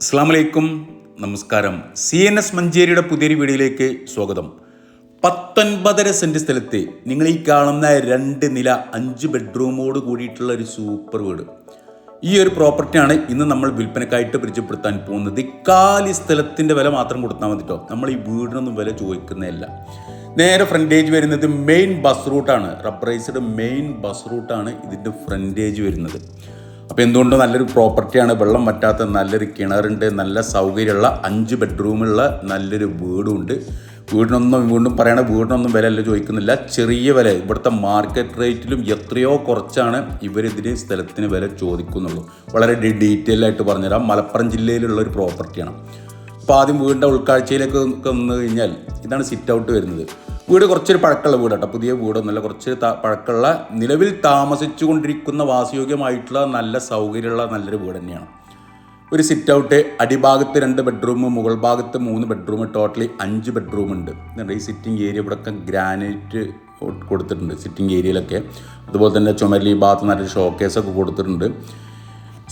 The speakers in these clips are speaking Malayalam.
അസ്സലാമലൈക്കും, നമസ്കാരം. CNS മഞ്ചേരിയുടെ പുതിയൊരു വീഡിയോയിലേക്ക് സ്വാഗതം. 19.5 സെൻറ്റ് സ്ഥലത്ത് നിങ്ങൾ ഈ കാണുന്ന 2 നില 5 ബെഡ്റൂമോട് കൂടിയിട്ടുള്ള ഒരു സൂപ്പർ വീട്. ഈ ഒരു പ്രോപ്പർട്ടിയാണ് ഇന്ന് നമ്മൾ വിൽപ്പനക്കായിട്ട് പരിചയപ്പെടുത്താൻ പോകുന്നത്. കാലി സ്ഥലത്തിൻ്റെ വില മാത്രം കൊടുത്താൽ മതി കേട്ടോ. നമ്മൾ ഈ വീടിനൊന്നും വില ചോദിക്കുന്നതല്ല. നേരെ ഫ്രണ്ടേജ് വരുന്നത് മെയിൻ ബസ് റൂട്ടാണ്. റബ്ബറൈസ്ഡ് മെയിൻ ബസ് റൂട്ടാണ് ഇതിൻ്റെ ഫ്രണ്ടേജ് വരുന്നത്. അപ്പോൾ എന്തുകൊണ്ട് നല്ലൊരു പ്രോപ്പർട്ടിയാണ്. വെള്ളം വറ്റാത്ത നല്ലൊരു കിണറുണ്ട്, നല്ല സൗകര്യമുള്ള 5 ബെഡ്റൂമുള്ള നല്ലൊരു വീടുണ്ട്. വീടിനൊന്നും വീടിനൊന്നും വിലയല്ല ചോദിക്കുന്നില്ല, ചെറിയ വില. ഇവിടുത്തെ മാർക്കറ്റ് റേറ്റിലും എത്രയോ കുറച്ചാണ് ഇവരിതിന് സ്ഥലത്തിന് വില ചോദിക്കുന്നുള്ളൂ. വളരെ ഡീറ്റെയിൽ ആയിട്ട് പറഞ്ഞുതരാം. മലപ്പുറം ജില്ലയിലുള്ള ഒരു പ്രോപ്പർട്ടിയാണ്. അപ്പോൾ ആദ്യം വീടിൻ്റെ ഉൾക്കാഴ്ചയിലേക്ക് വന്നു കഴിഞ്ഞാൽ ഇതാണ് സിറ്റ് ഔട്ട് വരുന്നത്. വീട് കുറച്ചൊരു പഴക്കമുള്ള വീടാട്ടോ, പുതിയ വീടൊന്നുമല്ല. കുറച്ച് പഴക്കമുള്ള, നിലവിൽ താമസിച്ചു കൊണ്ടിരിക്കുന്ന വാസയോഗ്യമായിട്ടുള്ള നല്ല സൗകര്യമുള്ള നല്ലൊരു വീട് തന്നെയാണ്. ഒരു സിറ്റ് ഔട്ട്, അടിഭാഗത്ത് 2 ബെഡ്റൂം, മുകൾ ഭാഗത്ത് 3 ബെഡ്റൂം, ടോട്ടലി 5 ബെഡ്റൂം ഉണ്ട്. ഈ സിറ്റിംഗ് ഏരിയ ഇവിടെയൊക്കെ ഗ്രാനൈറ്റ് കൊടുത്തിട്ടുണ്ട് സിറ്റിംഗ് ഏരിയയിലൊക്കെ. അതുപോലെ തന്നെ ചുമരിൽ ഈ ഭാഗത്ത് നല്ലൊരു ഷോക്കേസൊക്കെ കൊടുത്തിട്ടുണ്ട്.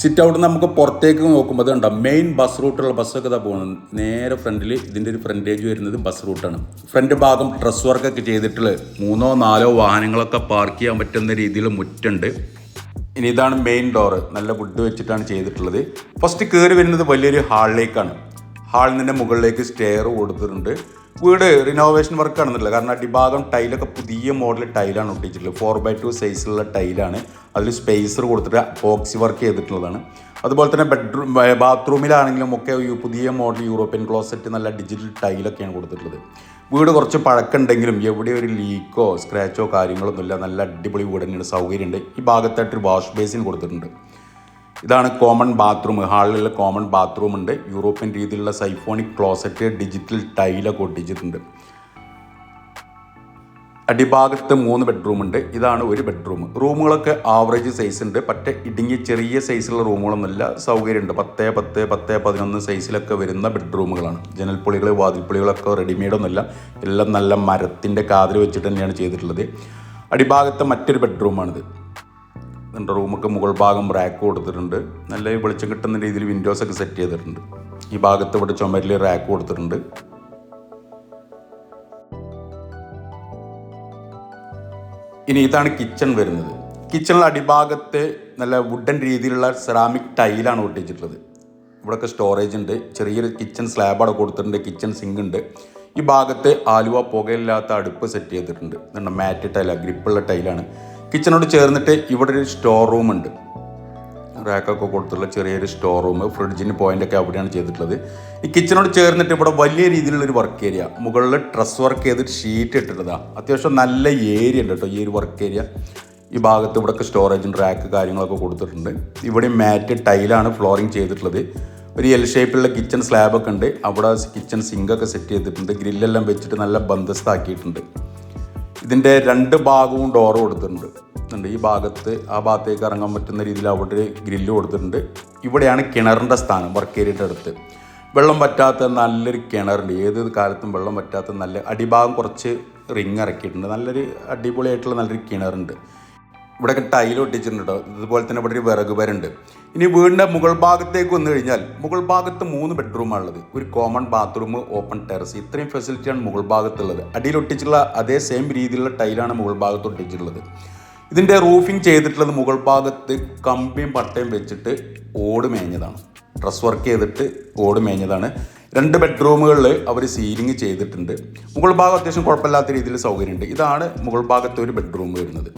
സിറ്റ് ഔട്ട് നമുക്ക് പുറത്തേക്ക് നോക്കുമ്പോൾ അതുണ്ടോ, മെയിൻ ബസ് റൂട്ടുള്ള ബസ്സൊക്കെ ഇതാ പോകുന്നത്. നേരെ ഫ്രണ്ടിൽ ഇതിൻ്റെ ഒരു ഫ്രണ്ടേജ് വരുന്നത് ബസ് റൂട്ടാണ്. ഫ്രണ്ട് ഭാഗം ഡ്രസ് വർക്കൊക്കെ ചെയ്തിട്ടുള്ള 3-4 വാഹനങ്ങളൊക്കെ പാർക്ക് ചെയ്യാൻ പറ്റുന്ന രീതിയിൽ മുറ്റുണ്ട്. ഇനി ഇതാണ് മെയിൻ ഡോറ്, നല്ല വുഡ് വെച്ചിട്ടാണ് ചെയ്തിട്ടുള്ളത്. ഫസ്റ്റ് കയറി വരുന്നത് വലിയൊരു ഹാളിലേക്കാണ്. ഹാളിൽ നിന്ന് മുകളിലേക്ക് സ്റ്റെയർ കൊടുത്തിട്ടുണ്ട്. വീട് റിനോവേഷൻ വർക്ക് ആണെന്നില്ല, കാരണം അടിഭാഗം ടൈലൊക്കെ പുതിയ മോഡൽ ടൈലാണ് ഒട്ടിച്ചിട്ടുള്ളത്. 4x2 സൈസിലുള്ള ടൈലാണ്. അതിൽ സ്പേസർ കൊടുത്തിട്ട് ബോക്സി വർക്ക് ചെയ്തിട്ടുള്ളതാണ്. അതുപോലെ തന്നെ ബാത്റൂമിലാണെങ്കിലും ഒക്കെ പുതിയ മോഡൽ യൂറോപ്യൻ ക്ലോസറ്റ് നല്ല ഡിജിറ്റൽ ടൈലൊക്കെയാണ് കൊടുത്തിട്ടുള്ളത്. വീട് കുറച്ച് പഴക്കമുണ്ടെങ്കിലും എവിടെ ഒരു ലീക്കോ സ്ക്രാച്ചോ കാര്യങ്ങളൊന്നുമില്ല. നല്ല അടിപൊളി വീട് തന്നെയാണ്, സൗകര്യമുണ്ട്. ഈ ഭാഗത്തായിട്ടൊരു വാഷ് ബേസിൻ കൊടുത്തിട്ടുണ്ട്. ഇതാണ് കോമൺ ബാത്റൂം. ഹാളിലുള്ള കോമൺ ബാത്റൂം ഉണ്ട്. യൂറോപ്യൻ രീതിയിലുള്ള സൈഫോണിക് ക്ലോസറ്റ്, ഡിജിറ്റൽ ടൈലൊക്കെ ഒട്ടിച്ചിട്ടുണ്ട്. അടിഭാഗത്ത് 3 ബെഡ്റൂം ഉണ്ട്. ഇതാണ് ഒരു ബെഡ്റൂം. റൂമുകളൊക്കെ ആവറേജ് സൈസ് ഉണ്ട്. ഇടുങ്ങിയ ചെറിയ സൈസുള്ള റൂമുകളൊന്നുമില്ല, സൗകര്യമുണ്ട്. 10-11 സൈസിലൊക്കെ വരുന്ന ബെഡ്റൂമുകളാണ്. ജനൽപ്പൊളികൾ, വാതിൽപ്പൊളികളൊക്കെ റെഡിമെയ്ഡൊന്നുമില്ല, എല്ലാം നല്ല മരത്തിൻ്റെ കാതിൽ വെച്ചിട്ട് തന്നെയാണ് ചെയ്തിട്ടുള്ളത്. അടിഭാഗത്ത് മറ്റൊരു ബെഡ്റൂമാണിത്. റൂമൊക്കെ മുകൾ ഭാഗം റാക്ക് കൊടുത്തിട്ടുണ്ട്. നല്ല വെളിച്ചം കിട്ടുന്ന രീതിയിൽ വിൻഡോസൊക്കെ സെറ്റ് ചെയ്തിട്ടുണ്ട്. ഈ ഭാഗത്ത് ഇവിടെ ചുമരിൽ റാക്ക് കൊടുത്തിട്ടുണ്ട്. ഇനി ഇതാണ് കിച്ചൺ വരുന്നത്. കിച്ചണിൽ അടിഭാഗത്ത് നല്ല വുഡൻ രീതിയിലുള്ള സെറാമിക് ടൈലാണ് ഒട്ടിച്ചിട്ടുള്ളത്. ഇവിടെയൊക്കെ സ്റ്റോറേജ് ഉണ്ട്. ചെറിയൊരു കിച്ചൺ സ്ലാബ് അവിടെ കൊടുത്തിട്ടുണ്ട്. കിച്ചൺ സിങ്ക് ഉണ്ട്. ഈ ഭാഗത്ത് ആലുവ പുകയില്ലാത്ത അടുപ്പ് സെറ്റ് ചെയ്തിട്ടുണ്ട്. മാറ്റ് ടൈലാണ്, ഗ്രിപ്പുള്ള ടൈലാണ്. കിച്ചണോട് ചേർന്നിട്ട് ഇവിടെ ഒരു സ്റ്റോർ റൂം ഉണ്ട്. റാക്കൊക്കെ കൊടുത്തിട്ടുള്ള ചെറിയൊരു സ്റ്റോർ റൂം, ഫ്രിഡ്ജിന് പോയിൻ്റൊക്കെ അവിടെയാണ് ചെയ്തിട്ടുള്ളത്. ഈ കിച്ചണോട് ചേർന്നിട്ട് ഇവിടെ വലിയ രീതിയിലുള്ളൊരു വർക്ക് ഏരിയ. മുകളിൽ ഡ്രസ് വർക്ക് ചെയ്തിട്ട് ഷീറ്റ് ഇട്ടിട്ടതാണ്. അത്യാവശ്യം നല്ല ഏരിയ ഉണ്ട് കേട്ടോ ഈ ഒരു വർക്ക് ഏരിയ. ഈ ഭാഗത്ത് ഇവിടെയൊക്കെ സ്റ്റോറേജും റാക്ക് കാര്യങ്ങളൊക്കെ കൊടുത്തിട്ടുണ്ട്. ഇവിടെ മാറ്റ് ടൈലാണ് ഫ്ലോറിങ് ചെയ്തിട്ടുള്ളത്. ഒരു എൽ ഷേപ്പിലുള്ള കിച്ചൺ സ്ലാബൊക്കെ ഉണ്ട്. അവിടെ കിച്ചൺ സിങ്കൊക്കെ സെറ്റ് ചെയ്തിട്ടുണ്ട്. ഗ്രില്ലെല്ലാം വെച്ചിട്ട് നല്ല ബന്ധസ്ഥാക്കിയിട്ടുണ്ട്. ഇതിൻ്റെ 2 ഭാഗവും ഡോറ് കൊടുത്തിട്ടുണ്ട്. ഈ ഭാഗത്ത് ആ ഭാഗത്തേക്ക് ഇറങ്ങാൻ പറ്റുന്ന രീതിയിൽ അവിടെ ഗ്രില്ല് കൊടുത്തിട്ടുണ്ട്. ഇവിടെയാണ് കിണറിൻ്റെ സ്ഥാനം, വർക്ക് ഏരിയയുടെ അടുത്ത്. വെള്ളം പറ്റാത്ത നല്ലൊരു കിണറുണ്ട്. ഏത് കാലത്തും വെള്ളം പറ്റാത്ത നല്ല, അടിഭാഗം കുറച്ച് റിങ് ഇറക്കിയിട്ടുണ്ട്. നല്ലൊരു അടിപൊളിയായിട്ടുള്ള നല്ലൊരു കിണറുണ്ട്. ഇവിടെയൊക്കെ ടൈൽ ഒട്ടിച്ചിട്ടുണ്ട് കേട്ടോ. ഇതുപോലെ തന്നെ ഇവിടെ ഒരു വിറക് വരണ്ട്. ഇനി വീടിൻ്റെ മുകൾ ഭാഗത്തേക്ക് വന്നു കഴിഞ്ഞാൽ മുകൾ ഭാഗത്ത് 3 ബെഡ്റൂമാണുള്ളത്. ഒരു കോമൺ ബാത്റൂം, ഓപ്പൺ ടെറസ്, ഇത്രയും ഫെസിലിറ്റിയാണ് മുകൾ ഭാഗത്തുള്ളത്. അടിയിൽ ഒട്ടിച്ചിട്ടുള്ള അതേ സെയിം രീതിയിലുള്ള ടൈലാണ് മുകൾ ഭാഗത്ത് ഒട്ടിച്ചിട്ടുള്ളത്. ഇതിൻ്റെ റൂഫിങ് ചെയ്തിട്ടുള്ളത് മുകൾ ഭാഗത്ത് കമ്പിയും പട്ടയും വെച്ചിട്ട് ഓട് മേഞ്ഞതാണ്. ഡ്രസ് വർക്ക് ചെയ്തിട്ട് ഓട് മേഞ്ഞതാണ്. 2 ബെഡ്റൂമുകളിൽ അവർ സീലിംഗ് ചെയ്തിട്ടുണ്ട്. മുകൾ ഭാഗം അത്യാവശ്യം കുഴപ്പമില്ലാത്ത രീതിയിൽ സൗകര്യമുണ്ട്. ഇതാണ് മുകൾ ഭാഗത്ത് ഒരു ബെഡ്റൂം വരുന്നത്.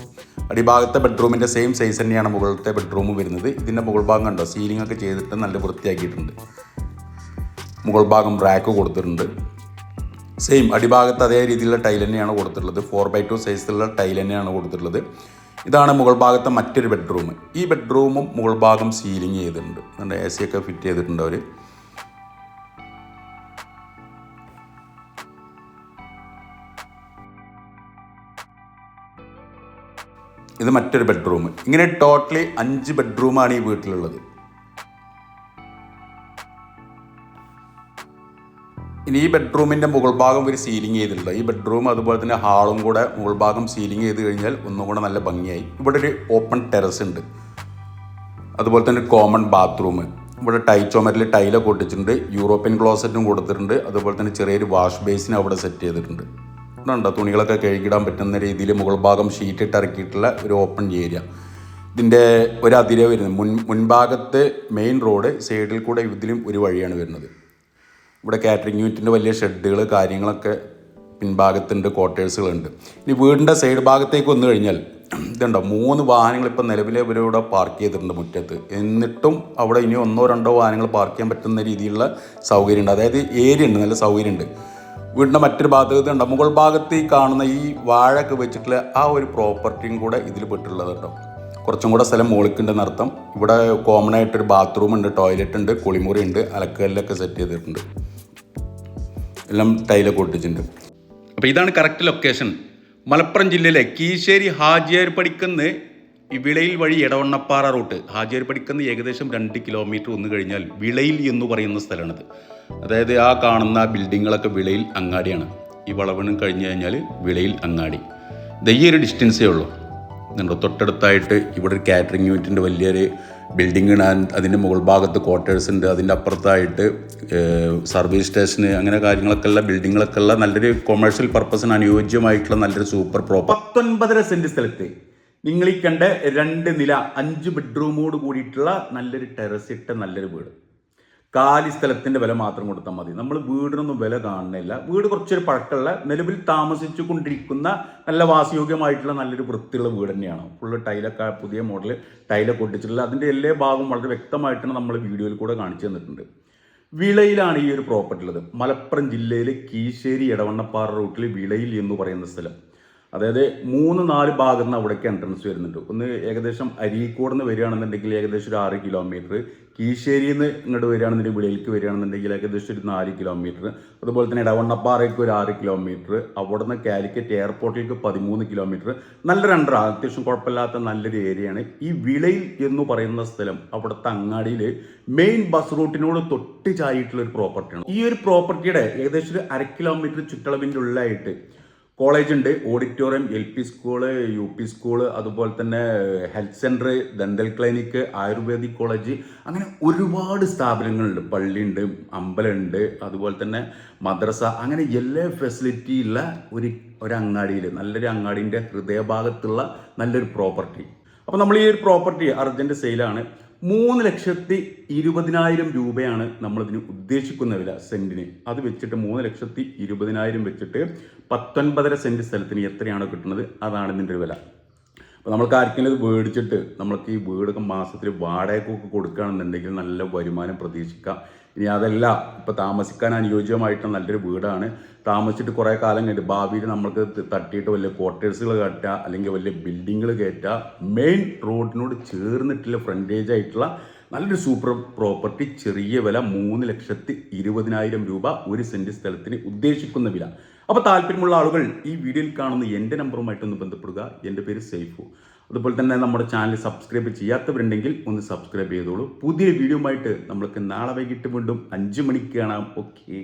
അടിഭാഗത്തെ ബെഡ്റൂമിൻ്റെ സെയിം സൈസ് തന്നെയാണ് മുകളിലത്തെ ബെഡ്റൂം വരുന്നത്. ഇതിൻ്റെ മുകൾ ഭാഗം കണ്ടോ, സീലിംഗ് ഒക്കെ ചെയ്തിട്ട് നല്ല വൃത്തിയാക്കിയിട്ടുണ്ട്. മുകൾ ഭാഗം റാക്ക് കൊടുത്തിട്ടുണ്ട്. സെയിം അടിഭാഗത്ത് അതേ രീതിയിലുള്ള ടൈൽ തന്നെയാണ് കൊടുത്തിട്ടുള്ളത്. 4x2 സൈസിലുള്ള ടൈൽ തന്നെയാണ് കൊടുത്തിട്ടുള്ളത്. ഇതാണ് മുകൾ ഭാഗത്തെ മറ്റൊരു ബെഡ്റൂം. ഈ ബെഡ്റൂമും മുകൾ ഭാഗം സീലിംഗ് ചെയ്തിട്ടുണ്ട്. AC ഒക്കെ ഫിറ്റ് ചെയ്തിട്ടുണ്ട് അവർ. ഇത് മറ്റൊരു ബെഡ്റൂം. ഇങ്ങനെ ടോട്ടലി 5 ബെഡ്റൂമാണ് ഈ വീട്ടിലുള്ളത്. ഇനി ഈ ബെഡ്റൂമിൻ്റെ മുകൾ ഭാഗം ഒരു സീലിംഗ് ചെയ്തിട്ടുണ്ട്. ഈ ബെഡ്റൂം അതുപോലെ തന്നെ ഹാളും കൂടെ മുകൾ ഭാഗം സീലിംഗ് ചെയ്ത് കഴിഞ്ഞാൽ ഒന്നും കൂടെ നല്ല ഭംഗിയായി. ഇവിടെ ഒരു ഓപ്പൺ ടെറസ് ഉണ്ട്. അതുപോലെ തന്നെ കോമൺ ബാത്റൂം. ഇവിടെ ചുമരിൽ ടൈലൊക്കെ ഒട്ടിച്ചിട്ടുണ്ട്, യൂറോപ്യൻ ക്ലോസറ്റും കൊടുത്തിട്ടുണ്ട്. അതുപോലെ തന്നെ ചെറിയൊരു വാഷ് ബേസിന് അവിടെ സെറ്റ് ചെയ്തിട്ടുണ്ട്. ഇതുണ്ടോ, തുണികളൊക്കെ കഴുകിടാൻ പറ്റുന്ന രീതിയിൽ മുകൾ ഭാഗം ഷീറ്റിട്ട് ഇറക്കിയിട്ടുള്ള ഒരു ഓപ്പൺ ഏരിയ. ഇതിൻ്റെ ഒരു അതിരെ വരുന്നത് മുൻഭാഗത്ത് മെയിൻ റോഡ്, സൈഡിൽ കൂടെ ഇതിലും ഒരു വഴിയാണ് വരുന്നത്. ഇവിടെ കാറ്ററിംഗ് യൂണിറ്റിൻ്റെ വലിയ ഷെഡുകൾ കാര്യങ്ങളൊക്കെ പിൻഭാഗത്തുണ്ട്, ക്വാർട്ടേഴ്സുകളുണ്ട്. ഇനി വീടിൻ്റെ സൈഡ് ഭാഗത്തേക്ക് വന്നു കഴിഞ്ഞാൽ ഇതുണ്ടോ, 3 വാഹനങ്ങൾ ഇപ്പോൾ നിലവിലെ ഇവരിവിടെ പാർക്ക് ചെയ്തിട്ടുണ്ട് മുറ്റത്ത്. എന്നിട്ടും അവിടെ ഇനി 1-2 വാഹനങ്ങൾ പാർക്ക് ചെയ്യാൻ പറ്റുന്ന രീതിയിലുള്ള സൗകര്യമുണ്ട്. അതായത് ഏരിയ ഉണ്ട്, നല്ല സൗകര്യമുണ്ട്. വീടിൻ്റെ മറ്റൊരു ഭാഗത്ത് ഉണ്ട്, മുകൾ ഭാഗത്ത് ഈ കാണുന്ന ഈ വാഴൊക്കെ വെച്ചിട്ടുള്ള ആ ഒരു പ്രോപ്പർട്ടിയും കൂടെ ഇതിൽ പെട്ടുള്ളത് കേട്ടോ. കുറച്ചും കൂടെ സ്ഥലം മോളിക്കുണ്ടെന്ന് അർത്ഥം. ഇവിടെ കോമൺ ആയിട്ടൊരു ബാത്റൂം ഉണ്ട്, ടോയ്ലറ്റ് ഉണ്ട്, കുളിമുറി ഉണ്ട്, അലക്കല്ലൊക്കെ സെറ്റ് ചെയ്തിട്ടുണ്ട്. എല്ലാം ടൈലൊക്കെ ഒട്ടിച്ചിട്ടുണ്ട്. അപ്പോൾ ഇതാണ് കറക്റ്റ് ലൊക്കേഷൻ. മലപ്പുറം ജില്ലയിലെ കീശ്ശേരി ഹാജിയാർ പടിക്കുന്ന് വിളയിൽ വഴി എടവണ്ണപ്പാറ റൂട്ട്. ഹാജിയാർ പടിക്കുന്ന് ഏകദേശം 2 കിലോമീറ്റർ വന്നു കഴിഞ്ഞാൽ വിളയിൽ എന്ന് പറയുന്ന സ്ഥലമാണിത്. അതായത് ആ കാണുന്ന ബിൽഡിങ്ങുകളൊക്കെ വിളയിൽ അങ്ങാടിയാണ്. ഈ വളവിനും കഴിഞ്ഞ് കഴിഞ്ഞാൽ വിളയിൽ അങ്ങാടി. ഈ ഒരു ഡിസ്റ്റൻസേ ഉള്ളൂ. തൊട്ടടുത്തായിട്ട് ഇവിടെ ഒരു കാറ്ററിംഗ് യൂണിറ്റിൻ്റെ വലിയൊരു ബിൽഡിംഗ് ആണ്. അതിൻ്റെ മുകൾ ഭാഗത്ത് ക്വാർട്ടേഴ്സ് ഉണ്ട്. അതിൻ്റെ അപ്പുറത്തായിട്ട് സർവീസ് സ്റ്റേഷന് അങ്ങനെ കാര്യങ്ങളൊക്കെ ഉള്ള ബിൽഡിങ്ങുകളൊക്കെ ഉള്ള നല്ലൊരു കൊമേഴ്ഷ്യൽ പർപ്പസിന് അനുയോജ്യമായിട്ടുള്ള നല്ലൊരു സൂപ്പർ പ്രോപ്പർട്ടി. 19.5 സെൻറ്റ് സ്ഥലത്ത് നിങ്ങൾ ഈ കണ്ട 2 നില 5 ബെഡ്റൂമോട് കൂടിയിട്ടുള്ള നല്ലൊരു ടെറസ് ഇട്ട നല്ലൊരു വീട്. കാലി സ്ഥലത്തിൻ്റെ വില മാത്രം കൊടുത്താൽ മതി. നമ്മൾ വീടിനൊന്നും വില കാണുന്നില്ല. വീട് കുറച്ചൊരു പഴക്കമുള്ള, നിലവിൽ താമസിച്ചു കൊണ്ടിരിക്കുന്ന നല്ല വാസയോഗ്യമായിട്ടുള്ള നല്ലൊരു വൃത്തിയുള്ള വീട് തന്നെയാണ്. ഫുള്ള് ടൈലൊക്കെ പുതിയ മോഡൽ ടൈലൊക്കെ ഒട്ടിച്ചിട്ടുള്ള അതിൻ്റെ എല്ലാ ഭാഗവും വളരെ വ്യക്തമായിട്ടാണ് നമ്മൾ വീഡിയോയിൽ കൂടെ കാണിച്ചു തന്നിട്ടുണ്ട്. വിളയിലാണ് ഈ ഒരു പ്രോപ്പർട്ടി ഉള്ളത്. മലപ്പുറം ജില്ലയിലെ കീശ്ശേരി എടവണ്ണപ്പാറ റൂട്ടിൽ വിളയിൽ എന്ന് പറയുന്ന സ്ഥലം. അതായത് 3-4 ഭാഗത്ത് നിന്ന് അവിടേക്ക് എൻട്രൻസ് വരുന്നുണ്ട്. ഒന്ന് ഏകദേശം അരീക്കോട് നിന്ന് വരികയാണെന്നുണ്ടെങ്കിൽ ഏകദേശം ഒരു 6 കിലോമീറ്റർ, കീശ്ശേരിയിൽ നിന്ന് ഇങ്ങോട്ട് വരികയാണെന്നുണ്ടെങ്കിൽ വിളയിലേക്ക് വരികയാണെന്നുണ്ടെങ്കിൽ ഏകദേശം ഒരു 4 കിലോമീറ്റർ, അതുപോലെ തന്നെ എടവണ്ണപ്പാറയ്ക്ക് ഒരു 6 കിലോമീറ്റർ, അവിടെ നിന്ന് കാലിക്കറ്റ് എയർപോർട്ടിലേക്ക് 13 കിലോമീറ്റർ. നല്ലൊരു അത്യാവശ്യം കുഴപ്പമില്ലാത്ത നല്ലൊരു ഏരിയയാണ് ഈ വിളയിൽ എന്ന് പറയുന്ന സ്ഥലം. അവിടുത്തെ അങ്ങാടിയിൽ മെയിൻ ബസ് റൂട്ടിനോട് തൊട്ട് ചായിട്ടുള്ള ഒരു പ്രോപ്പർട്ടിയാണ്. ഈ ഒരു പ്രോപ്പർട്ടിയുടെ ഏകദേശം ഒരു 1/2 കിലോമീറ്റർ ചുറ്റളവിൻ്റെ ഉള്ളിലായിട്ട് കോളേജ് ഉണ്ട്, auditorium, LP school, UP school, അതുപോലെ തന്നെ health centre, dental clinic, ayurvedic college, അങ്ങനെ ഒരുപാട് സ്ഥാപനങ്ങളുണ്ട്. പള്ളിയുണ്ട്, അമ്പലമുണ്ട്, അതുപോലെ തന്നെ മദ്രസ, അങ്ങനെ എല്ലാ ഫെസിലിറ്റി ഉള്ള ഒരു അങ്ങാടിയിൽ, നല്ലൊരു അങ്ങാടിൻ്റെ ഹൃദയഭാഗത്തുള്ള നല്ലൊരു പ്രോപ്പർട്ടി. അപ്പോൾ നമ്മൾ ഈ ഒരു പ്രോപ്പർട്ടി അർജൻറ്റ് സെയിലാണ്. 3,20,000 രൂപയാണ് നമ്മളിതിന് ഉദ്ദേശിക്കുന്ന വില സെൻറ്റിന്. അത് വെച്ചിട്ട് 3,20,000 വെച്ചിട്ട് 19.5 സെൻറ്റ് സ്ഥലത്തിന് എത്രയാണോ കിട്ടുന്നത് അതാണ് ഇതിൻ്റെ ഒരു വില. അപ്പോൾ നമ്മൾക്ക് ആർക്കെങ്കിലും ഇത് മേടിച്ചിട്ട് നമ്മൾക്ക് ഈ വീടൊക്കെ മാസത്തിൽ വാടകയ്ക്കൊക്കെ കൊടുക്കുകയാണെന്നുണ്ടെങ്കിൽ നല്ല വരുമാനം പ്രതീക്ഷിക്കാം. ഇനി അതല്ല, ഇപ്പോൾ താമസിക്കാൻ അനുയോജ്യമായിട്ടുള്ള നല്ലൊരു വീടാണ്. താമസിച്ചിട്ട് കുറേ കാലം കഴിഞ്ഞിട്ട് ഭാവിയിൽ നമ്മൾക്ക് തട്ടിയിട്ട് വലിയ ക്വാർട്ടേഴ്സുകൾ കയറ്റുക, അല്ലെങ്കിൽ വലിയ ബിൽഡിങ്ങുകൾ കയറ്റുക, മെയിൻ റോഡിനോട് ചേർന്നിട്ടുള്ള ഫ്രണ്ടേജ് ആയിട്ടുള്ള നല്ലൊരു സൂപ്പർ പ്രോപ്പർട്ടി. ചെറിയ വില 3,20,000 രൂപ 1 സെൻറ്റ് സ്ഥലത്തിന് ഉദ്ദേശിക്കുന്ന വില. അപ്പോൾ താല്പര്യമുള്ള ആളുകൾ ഈ വീഡിയോയിൽ കാണുന്ന എൻ്റെ നമ്പറുമായിട്ടൊന്ന് ബന്ധപ്പെടുക. എൻ്റെ പേര് സൈഫു. അതുപോലെ തന്നെ നമ്മുടെ ചാനൽ സബ്സ്ക്രൈബ് ചെയ്യാത്തവരുണ്ടെങ്കിൽ ഒന്ന് സബ്സ്ക്രൈബ് ചെയ്തോളൂ. പുതിയ വീഡിയോ ആയിട്ട് നമ്മൾക്ക് നാളെ വൈകിട്ട് വീണ്ടും 5 മണിക്ക് കാണാം. Okay,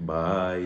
by.